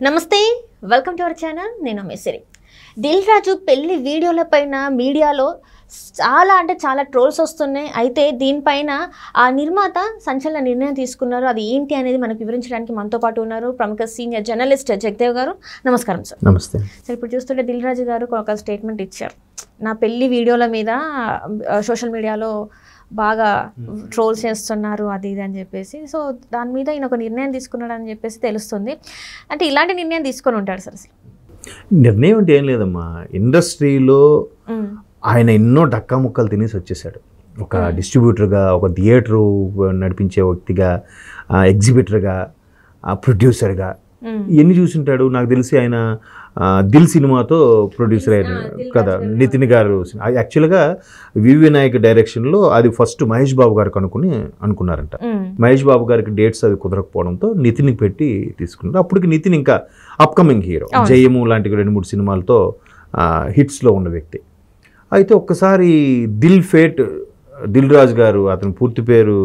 నమస్తే, welcome to our channel. నేను మెస్సిరి. దిల్ రాజు పెళ్లి వీడియోల పైన మీడియాలో చాలా ట్రోల్స్ వస్తున్నాయి. అయితే దీనిపైన ఆ నిర్మాత సంచలన నిర్ణయం తీసుకున్నారు. అది ఏంటి అనేది మనకు వివరించడానికి మనతో పాటు ఉన్నారు ప్రముఖ సీనియర్ జర్నలిస్ట్ జగదేవ్ గారు. నమస్కారం సార్. నమస్తే సార్, ఇప్పుడు చూస్తుంటే దిల్ రాజు గారు ఒక స్టేట్మెంట్ ఇచ్చారు. నా పెళ్లి వీడియోల మీద సోషల్ మీడియాలో బాగా ట్రోల్స్ చేస్తున్నారు అది ఇది అని చెప్పేసి. సో దాని మీద ఈయన ఒక నిర్ణయం తీసుకున్నాడు అని చెప్పేసి తెలుస్తుంది. అంటే ఇలాంటి నిర్ణయం తీసుకొని ఉంటాడు సార్? అసలు నిర్ణయం అంటే ఏం లేదమ్మా, ఇండస్ట్రీలో ఆయన ఎన్నో డక్కా ముక్కలు తినేసి వచ్చేసాడు. ఒక డిస్ట్రిబ్యూటర్గా, ఒక థియేటరు నడిపించే వ్యక్తిగా, ఎగ్జిబిటర్గా, ప్రొడ్యూసర్గా ఇవన్నీ చూసింటాడు. నాకు తెలిసి ఆయన దిల్ సినిమాతో ప్రొడ్యూసర్ అయిన కదా, నితిన్ గారు. యాక్చువల్గా వివి నాయక్ డైరెక్షన్లో అది ఫస్ట్ మహేష్ బాబు గారికి అనుకున్నారంట. మహేష్ బాబు గారికి డేట్స్ అది కుదరకపోవడంతో నితిన్కి పెట్టి తీసుకున్నారు. అప్పటికి నితిన్ ఇంకా అప్కమింగ్ హీరో, జయము లాంటి 2-3 సినిమాలతో హిట్స్లో ఉన్న వ్యక్తి. అయితే ఒక్కసారి దిల్ రాజు గారు, అతని పూర్తి పేరు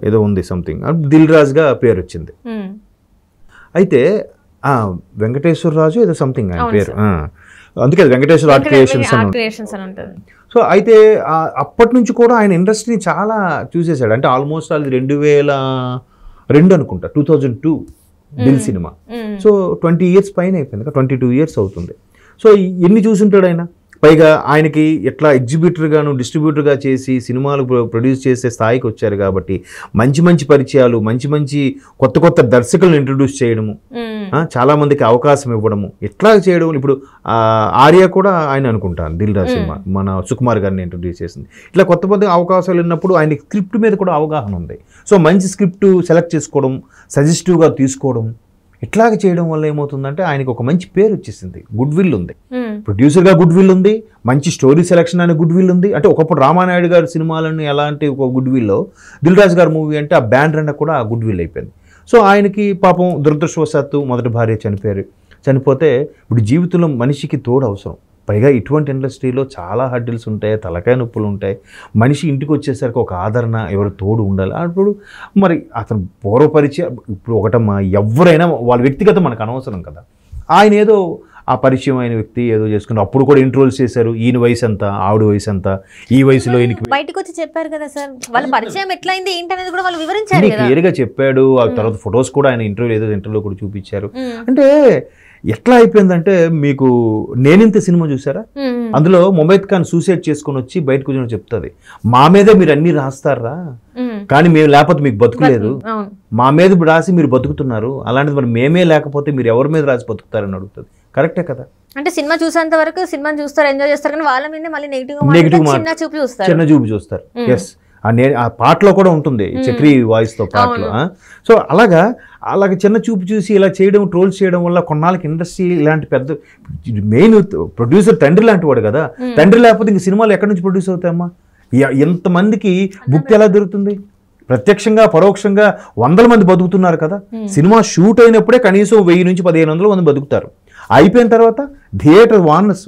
ఏదో ఉంది సంథింగ్, దిల్ రాజుగా పేరు వచ్చింది. అయితే వెంకటేశ్వర రాజు ఏదో సంథింగ్ ఆయన పేరు, అందుకే వెంకటేశ్వర ఆర్ట్ క్రియేషన్స్ అని ఉంటుంది. సో అయితే అప్పటి నుంచి కూడా ఆయన ఇండస్ట్రీని చాలా చూసేశాడు. అంటే ఆల్మోస్ట్ అది 2002 అనుకుంటా, 2002 దిల్ సినిమా. సో 20 years పైన అయిపోయింది, 22 years అవుతుంది. సో ఎన్ని చూసుంటాడు ఆయన. పైగా ఆయనకి ఎట్లా ఎగ్జిబిటర్గాను డిస్ట్రిబ్యూటర్గా చేసి సినిమాలు ప్రొడ్యూస్ చేసే స్థాయికి వచ్చారు కాబట్టి మంచి పరిచయాలు, మంచి కొత్త దర్శకులను ఇంట్రడ్యూస్ చేయడము, చాలా మందికి అవకాశం ఇవ్వడము, ఎట్లా చేయడం. ఇప్పుడు ఆర్య కూడా ఆయన అనుకుంటాను దిల్ రాజు సినిమా మన సుకుమార్ గారిని ఇంట్రడ్యూస్ చేసింది. ఇట్లా కొత్త అవకాశాలు ఉన్నప్పుడు ఆయన స్క్రిప్ట్ మీద కూడా అవగాహన ఉంది. సో మంచి స్క్రిప్ట్ సెలెక్ట్ చేసుకోవడం, సజెస్టివ్గా తీసుకోవడం, ఇట్లాగ చేయడం వల్ల ఏమవుతుందంటే ఆయనకు ఒక మంచి పేరు వచ్చేసింది. గుడ్ విల్ ఉంది, ప్రొడ్యూసర్గా గుడ్ విల్ ఉంది, మంచి స్టోరీ సెలెక్షన్ అనే గుడ్ విల్ ఉంది. అంటే ఒకప్పుడు రామానాయుడు గారి సినిమాలను ఎలాంటి ఒక గుడ్ విల్లో దిల్ రాజు గారి మూవీ అంటే ఆ బ్యాండ్ రన్ కూడా ఆ గుడ్ విల్ అయిపోయింది. సో ఆయనకి పాపం దురదృష్టవశాత్తు మొదటి భార్య చనిపోతే ఇప్పుడు జీవితంలో మనిషికి తోడు అవసరం. పైగా ఇటువంటి ఇండస్ట్రీలో చాలా హడ్డిల్స్ ఉంటాయి, తలకాయ నొప్పులు ఉంటాయి. మనిషి ఇంటికి వచ్చేసరికి ఒక ఆదరణ, ఎవరు తోడు ఉండాలి. అప్పుడు మరి అతను పూర్వపరిచయం ఇప్పుడు ఒకటమ్మా, ఎవరైనా వాళ్ళ వ్యక్తిగతం మనకు అనవసరం కదా. ఆయన ఏదో ఆ పరిచయం అయిన వ్యక్తి ఏదో చేసుకుని అప్పుడు కూడా ఇంట్రోల్స్ చేశారు. ఈయన వయసు ఎంత, ఆవిడ వయసు ఎంత, ఈ వయసులో ఈయనకి బయటకు వచ్చి చెప్పారు కదా సార్, వాళ్ళ పరిచయం ఎట్లయింది ఏంటనేది కూడా వాళ్ళు వివరించారు, క్లియర్గా చెప్పాడు. ఆ తర్వాత ఫొటోస్ కూడా ఆయన ఇంటర్వ్యూలో కూడా చూపించారు. అంటే ఎట్లా అయిపోయిందంటే, మీకు నేనింత సినిమా చూసారా, అందులో ముమైత్ ఖాన్ సూసైడ్ చేసుకుని వచ్చి బయట కూర్చొని చెప్తుంది, మా మీదే మీరు అన్ని రాస్తారా, కానీ మేము లేకపోతే మీకు బతుకులేదు, మా మీద రాసి మీరు బతుకుతున్నారు, అలాంటిది మరి మేమే లేకపోతే మీరు ఎవరి మీద రాసి బతుకుతారని అడుగుతుంది. కరెక్టే కదా. అంటే సినిమా చూసేంత వరకు సినిమాని చూస్తారు, ఎంజాయ్ చేస్తారు, కానీ వాళ్ళ మీద మళ్ళీ నెగిటివ్ చిన్న చూపు చూస్తారు. ఎస్, ఆ పాటలో కూడా ఉంటుంది, చక్రి వాయిస్తో పాటలో. సో అలాగా చిన్న చూపు చూసి ఇలా చేయడం, ట్రోల్స్ చేయడం వల్ల కొన్నాళ్ళకి ఇండస్ట్రీ ఇలాంటి పెద్ద మెయిన్ ప్రొడ్యూసర్ తండ్రి లాంటి వాడు కదా. తండ్రి లేకపోతే ఇంక సినిమాలు ఎక్కడి నుంచి ప్రొడ్యూస్ అవుతాయమ్మా? ఎంతమందికి బుక్ ఎలా దొరుకుతుంది? ప్రత్యక్షంగా పరోక్షంగా 100 మంది బతుకుతున్నారు కదా. సినిమా షూట్ అయినప్పుడే కనీసం 1000 నుంచి 1500 మంది బతుకుతారు. అయిపోయిన తర్వాత థియేటర్ ఓనర్స్,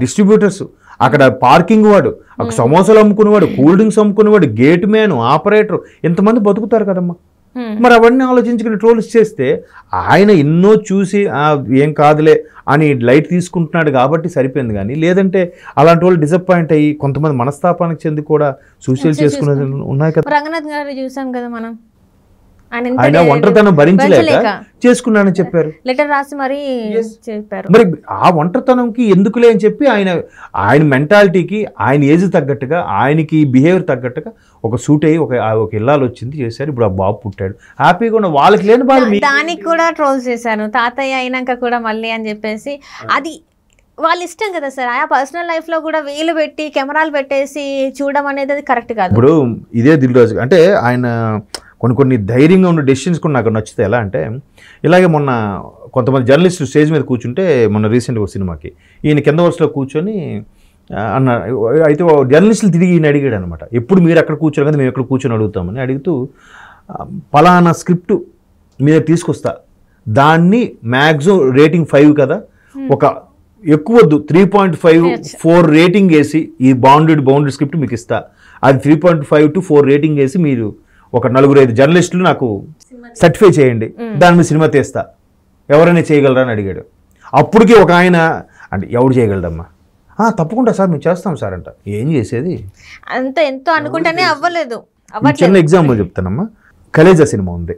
డిస్ట్రిబ్యూటర్స్, అక్కడ పార్కింగ్ వాడు, అక్కడ సమోసాలు అమ్ముకునేవాడు, కూల్ డ్రింక్స్ అమ్ముకునేవాడు, గేట్ మ్యాన్, ఆపరేటర్, ఎంతమంది బతుకుతారు కదమ్మా. మరి అవన్నీ ఆలోచించుకుని ట్రోల్స్ చేస్తే ఆయన ఎన్నో చూసి ఏం కాదులే అని లైట్ తీసుకుంటున్నాడు కాబట్టి సరిపోయింది. కానీ లేదంటే అలాంటి వాళ్ళు డిసప్పాయింట్ అయ్యి కొంతమంది మనస్తాపానికి చెంది కూడా సూసైడ్ చేసుకునేది ఉన్నాయి కదా. రంగనాథ్ గారు చూసాం కదా మనం, ఆయన ఒంటరితనం భరించలేక చేసుకున్నానని చెప్పారు, లెటర్ రాసి మరి చెప్పారు. మరి ఆ ఒంటరితనంకి ఎందుకులే అని చెప్పి ఆయన మెంటాలిటీకి, ఆయన ఏజ్ తగ్గట్టుగా, ఆయనకి బిహేవియర్ తగ్గట్టుగా ఒక సూట్ అయ్యి ఒక ఇల్లాలు వచ్చింది, చేశారు. ఇప్పుడు ఆ బాబు పుట్టాడు, హ్యాపీగా ఉన్న వాళ్ళకి లేని బాధ. దానికి కూడా ట్రోల్స్ చేశాను, తాతయ్య అయినాక కూడా మళ్ళీ అని చెప్పేసి. అది వాళ్ళ ఇష్టం కదా సార్. ఆ పర్సనల్ లైఫ్ లో కూడా వేలు పెట్టి కెమెరాలు పెట్టేసి చూడడం అనేది అది కరెక్ట్ కాదు. ఇప్పుడు ఇదే దిల్ రాజు అంటే ఆయన కొన్ని ధైర్యంగా ఉన్న డెసిషన్స్ కూడా నాకు నచ్చుతాయి. ఎలా అంటే, ఇలాగే మొన్న కొంతమంది జర్నలిస్టులు స్టేజ్ మీద కూర్చుంటే, మొన్న రీసెంట్గా ఒక సినిమాకి ఈయన కింద వరుసలో కూర్చొని అన్న, అయితే జర్నలిస్టులు తిరిగి ఈయన అడిగాడు అనమాట, ఎప్పుడు మీరు అక్కడ కూర్చోరు కదా, మేము ఎక్కడ కూర్చొని అడుగుతామని. అడుగుతూ పలానా స్క్రిప్ట్ మీద తీసుకొస్తా, దాన్ని మ్యాక్సిమం రేటింగ్ 5 కదా, ఒక ఎక్కువద్దు 3.5-4 రేటింగ్ వేసి ఈ బౌండెడ్ స్క్రిప్ట్ మీకు ఇస్తా, అది 3.5 to 4 రేటింగ్ వేసి మీరు ఒక 4-5 జర్నలిస్టులు నాకు సర్టిఫై చేయండి, దాని మీద సినిమా తీస్తా ఎవరైనా చేయగలరా అని అడిగాడు. అప్పటికి ఒక ఆయన అంటే ఎవడు చేయగలడమ్మా, తప్పకుండా సార్ మేము చేస్తాం సార్ అంట. ఏం చేసేది, అంత ఎంతో అనుకుంటేనే అవ్వలేదు. చిన్న ఎగ్జాంపుల్ చెప్తానమ్మా. కలేజా సినిమా ఉంది.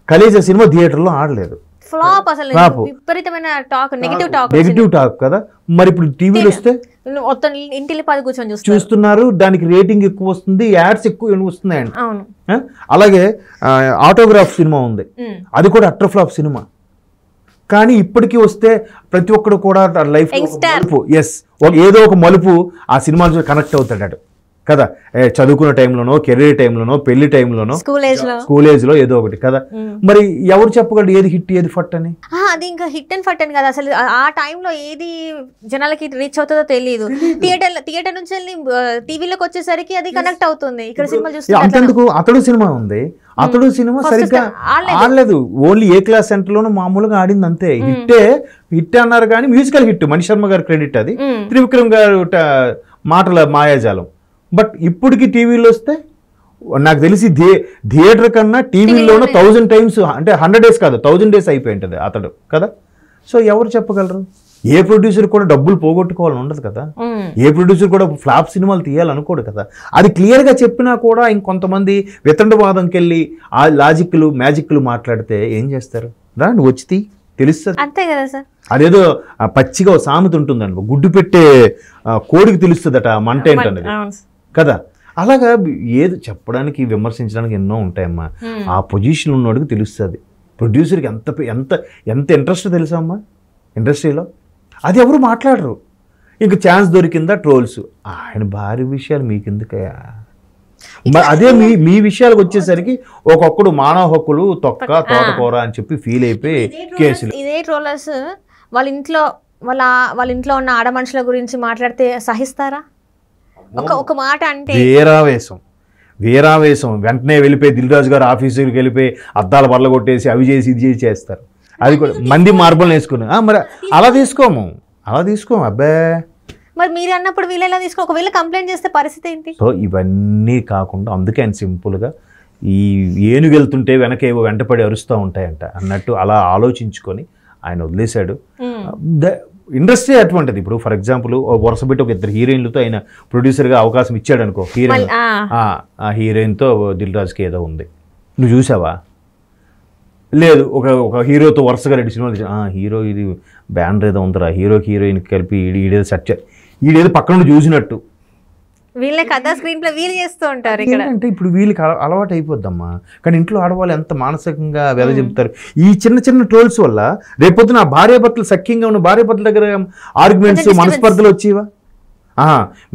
కలేజా సినిమా థియేటర్లో ఆడలేదు, ఫ్లాప్. అసలు విపరీతమైన టాక్, నెగిటివ్ టాక్ కదా. మరి ఇప్పుడు టీవీలో వస్తే మొత్తం ఇంటిల్లి పాది కూర్చొని చూస్తున్నారు, దానికి రేటింగ్ ఎక్కువ వస్తుంది, యాడ్స్ ఎక్కువ వస్తున్నాయండి. అవును. అలాగే ఆటోగ్రాఫ్ సినిమా ఉంది, అది కూడా అట్టర్ ఫ్లాప్ సినిమా. కానీ ఇప్పటికీ వస్తే ప్రతి ఒక్కడు కూడా లైఫ్ ఏదో ఒక మలుపు ఆ సినిమాలో కనెక్ట్ అవుతాడు కదా. చదువుకున్న టైంలోనో, కెరీర్ టైంలోనో, పెళ్లి టైంలోనో, స్కూల్ ఏజ్ లో ఏదో ఒకటి కదా. మరి ఎవరు చెప్పగలడు ఏది హిట్ ఏది ఫట్ అని? అది ఇంకా హిట్ అండ్ ఫట్ అని కదా. అసలు ఆ టైంలో ఏది జనాలకి రీచ్ అవుతుందో తెలియదు. థియేటర్ నుంచి వెళ్ళి టీవీలోకి వచ్చేసరికి అది కనెక్ట్ అవుతుంది. ఇక్కడ సినిమా చూస్తే అంతెందుకు, అతడు సినిమా ఉంది, అతడు సినిమా సరిగ్గా ఆడలేదు. ఓన్లీ ఏ క్లాస్ సెంటర్ లోనూ మామూలుగా ఆడింది అంతే. హిట్ అన్నారు కానీ మ్యూజికల్ హిట్. మణి శర్మ గారు క్రెడిట్ అది, త్రివిక్రమ్ గారు మాటల మాయాజాలం. బట్ ఇప్పటికి టీవీలో వస్తే నాకు తెలిసి థియేటర్ కన్నా టీవీలోనూ 1000 times, అంటే 100 days కాదు 1000 days అయిపోయి ఉంటుంది అతడు కదా. సో ఎవరు చెప్పగలరు? ఏ ప్రొడ్యూసర్ కూడా డబ్బులు పోగొట్టుకోవాలని ఉండదు కదా. ఏ ప్రొడ్యూసర్ కూడా ఫ్లాప్ సినిమాలు తీయాలనుకోడు కదా. అది క్లియర్గా చెప్పినా కూడా ఇంకొంతమంది వితండవాదంకి వెళ్ళి ఆ లాజిక్లు మ్యాజిక్లు మాట్లాడితే ఏం చేస్తారు? నువ్వు వచ్చి తెలుస్తుంది అంతే కదా సార్. అదేదో పచ్చిగా సామెత ఉంటుందండి, గుడ్డు పెట్టే కోడికి తెలుస్తుందట మంట ఏంటన్నది కదా. అలాగా ఏది చెప్పడానికి విమర్శించడానికి ఎన్నో ఉంటాయమ్మా. ఆ పొజిషన్ ఉన్నోడికి తెలుస్తుంది. ప్రొడ్యూసర్కి ఎంత ఎంత ఎంత ఇంట్రెస్ట్ తెలుసా అమ్మా ఇండస్ట్రీలో, అది ఎవరు మాట్లాడరు. ఇంక ఛాన్స్ దొరికిందా ట్రోల్స్, ఆయన భారీ విషయాలు మీకు ఎందుకయ్యా. అదే మీ విషయాలకు వచ్చేసరికి ఒక్కొక్కడు మానవ హక్కులు తొక్క తోటకూర అని చెప్పి ఫీల్ అయిపోయి కేసులు. ఇదే ట్రోలర్స్ వాళ్ళ ఇంట్లో ఉన్న ఆడ మనుషుల గురించి మాట్లాడితే సహిస్తారా? ఒక మాట అంటే వీరావేశం వెంటనే వెళ్ళిపోయి దిల్ రాజు గారు ఆఫీసుకి వెళ్ళిపోయి అద్దాల బల్ల కొట్టేసి అవి చేసి ఇది చేసి చేస్తారు. అది కూడా మంది మార్బల్ వేసుకుని మరి అలా తీసుకోము అబ్బే. మరి మీరు అన్నప్పుడు వీళ్ళు ఎలా తీసుకో, ఒకవేళ కంప్లైంట్ చేస్తే పరిస్థితి ఏంటి? సో ఇవన్నీ కాకుండా అందుకే ఆయన సింపుల్గా ఈ ఏనుగు వెళ్తుంటే వెనకేవో వెంటపడి అరుస్తూ ఉంటాయంట అన్నట్టు అలా ఆలోచించుకొని ఆయన వదిలేశాడు. ఇండస్ట్రీ అటువంటిది. ఇప్పుడు ఫర్ ఎగ్జాంపుల్ వరుస పెట్టి ఒక 2 హీరోయిన్లతో ఆయన ప్రొడ్యూసర్గా అవకాశం ఇచ్చాడు అనుకో. ఆ హీరోయిన్తో దిల్ రాజుకి ఏదో ఉంది, నువ్వు చూసావా? లేదు, ఒక హీరోతో వరుసగా 2 సినిమాలు హీరో ఇది బ్యానర్ ఏదో ఉందిరా, హీరోకి హీరోయిన్కి కలిపి ఈడేదో ఈడేదో పక్కన చూసినట్టు వీళ్ళే కదా స్క్రీన్ ప్లే వీళ్ళు చేస్తూ ఉంటారు. ఇక్కడ అంటే ఇప్పుడు వీళ్ళకి అలవాటు అయిపోద్దమ్మా. కానీ ఇంట్లో ఆడవాళ్ళు ఎంత మానసికంగా వెల చెప్తారు. ఈ చిన్న చిన్న ట్రోల్స్ వల్ల రేపొద్దున భార్యాభర్తలు సఖ్యంగా ఉన్న భార్యాభర్తల దగ్గర ఆర్గ్యుమెంట్స్ మనస్పర్ధలు వచ్చేవా?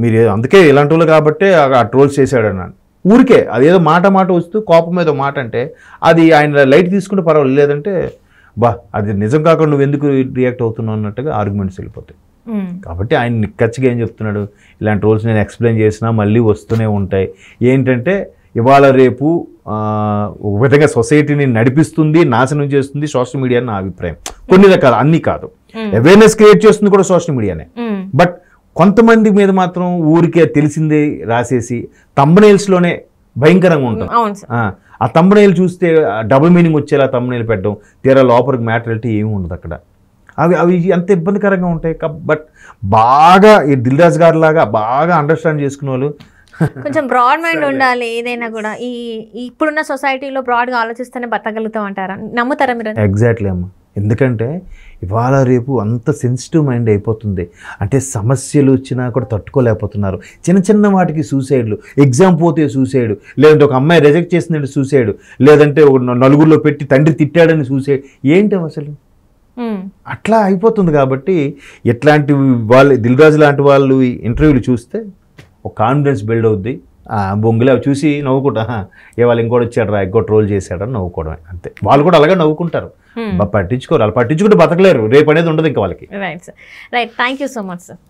మీరు అందుకే ఇలాంటి వాళ్ళు కాబట్టే ఆ ట్రోల్స్ చేశాడు అన్నాను. ఊరికే అదేదో మాట వస్తూ కోపం మీద మాట అంటే అది ఆయన లైట్ తీసుకుంటే పర్వాలేదు, లేదంటే అది నిజం కాకుండా నువ్వు ఎందుకు రియాక్ట్ అవుతున్నావు అన్నట్టుగా ఆర్గ్యుమెంట్స్ వెళ్ళిపోతాయి. కాబట్టి ఆయన నిక్కచ్చిగా ఏం చెప్తున్నాడు, ఇలాంటి రోల్స్ నేను ఎక్స్ప్లెయిన్ చేసినా మళ్ళీ వస్తూనే ఉంటాయి. ఏంటంటే ఇవాళ రేపు ఒక విధంగా సొసైటీని నడిపిస్తుంది, నాశనం చేస్తుంది సోషల్ మీడియా అని నా అభిప్రాయం. కొన్ని రకాలు, అన్నీ కాదు. అవేర్నెస్ క్రియేట్ చేస్తుంది కూడా సోషల్ మీడియానే. బట్ కొంతమంది మీద మాత్రం ఊరికే తెలిసిందే రాసేసి థంబ్నెయిల్స్లోనే భయంకరంగా ఉంటుంది. ఆ థంబ్నెయిల్ చూస్తే డబుల్ మీనింగ్ వచ్చేలా థంబ్నెయిల్ పెట్టడం, తీరా లోపలికి మ్యాటరిటీ ఏమి ఉండదు అక్కడ. అవి ఎంత ఇబ్బందికరంగా ఉంటాయి. బట్ బాగా ఈ దిల్ రాజు గారి లాగా బాగా అండర్స్టాండ్ చేసుకునే వాళ్ళు, కొంచెం బ్రాడ్ మైండ్ ఉండాలి. ఏదైనా కూడా ఈ ఇప్పుడున్న సొసైటీలో బ్రాడ్గా ఆలోచిస్తేనే బతకగలుగుతాం అంటారా? నమ్ముతారా మీరు? ఎగ్జాక్ట్లీ అమ్మ. ఎందుకంటే ఇవాళ రేపు అంత సెన్సిటివ్ మైండ్ అయిపోతుంది. అంటే సమస్యలు వచ్చినా కూడా తట్టుకోలేకపోతున్నారు. చిన్న చిన్న వాటికి సూసైడ్లు, ఎగ్జామ్ పోతే సూసైడ్, లేదంటే ఒక అమ్మాయి రిజెక్ట్ చేసిందంటే సూసైడ్, లేదంటే నలుగురిలో పెట్టి తండ్రి తిట్టాడని సూసైడ్. ఏంటి అసలు అట్లా అయిపోతుంది. కాబట్టి ఎట్లాంటి వాళ్ళు దిల్ రాజు లాంటి వాళ్ళు ఇంటర్వ్యూలు చూస్తే ఒక కాన్ఫిడెన్స్ బిల్డ్ అవుద్ది. బొంగులు అవి చూసి నవ్వుకుంటా, వాళ్ళు ఇంకోటి వచ్చాడు రా, ఇంకోటి రోల్ చేశాడని నవ్వుకోవడమే అంతే. వాళ్ళు కూడా అలాగే నవ్వుకుంటారు, పట్టించుకోరు. వాళ్ళు పట్టించుకుంటే బతకలేరు, రేపు అనేది ఉండదు ఇంకా వాళ్ళకి. Right sir, right. Thank you so much sir.